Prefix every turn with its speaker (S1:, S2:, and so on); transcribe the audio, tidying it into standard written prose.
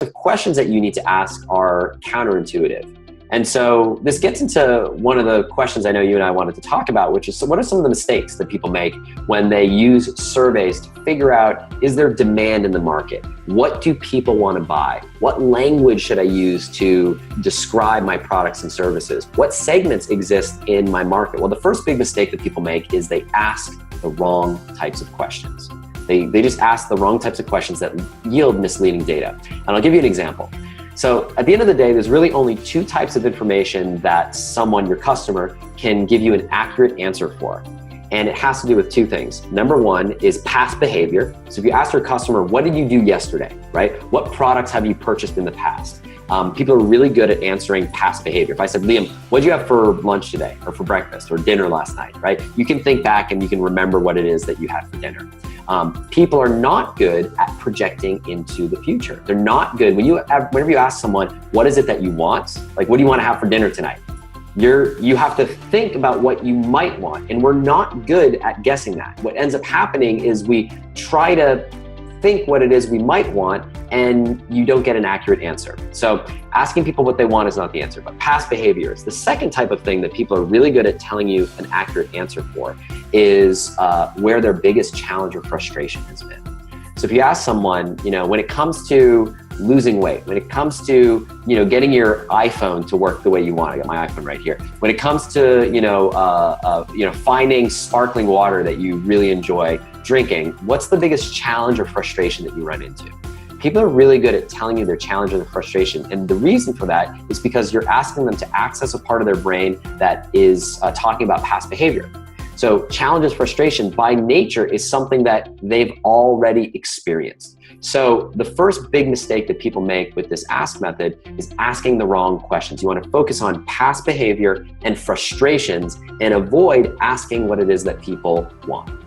S1: The questions that you need to ask are counterintuitive. And so this gets into one of the questions I know you and I wanted to talk about, which is, so what are some of the mistakes that people make when they use surveys to figure out, is there demand in the market? What do people want to buy? What language should I use to describe my products and services? What segments exist in my market? Well, the first big mistake that people make is they ask the wrong types of questions. They just ask the wrong types of questions that yield misleading data. And I'll give you an example. So at the end of the day, there's really only two types of information that someone, your customer, can give you an accurate answer for. And it has to do with two things. Number one is past behavior. So if you ask your customer, what did you do yesterday, right? What products have you purchased in the past? People are really good at answering past behavior. If I said, Liam, what did you have for lunch today, or for breakfast, or dinner last night, right? You can think back and you can remember what it is that you had for dinner. People are not good at projecting into the future. They're not good. Whenever you ask someone, what is it that you want? Like, what do you want to have for dinner tonight? You have to think about what you might want, and we're not good at guessing that. What ends up happening is we try to think what it is we might want, and you don't get an accurate answer. So asking people what they want is not the answer, but past behavior is the second type of thing that people are really good at telling you an accurate answer for, is where their biggest challenge or frustration has been. So if you ask someone, when it comes to losing weight, when it comes to, getting your iPhone to work the way you want, I got my iPhone right here. When it comes to, finding sparkling water that you really enjoy drinking, what's the biggest challenge or frustration that you run into? People are really good at telling you their challenge or their frustration. And the reason for that is because you're asking them to access a part of their brain that is talking about past behavior. So challenges, frustration by nature is something that they've already experienced. So the first big mistake that people make with this ask method is asking the wrong questions. You want to focus on past behavior and frustrations and avoid asking what it is that people want.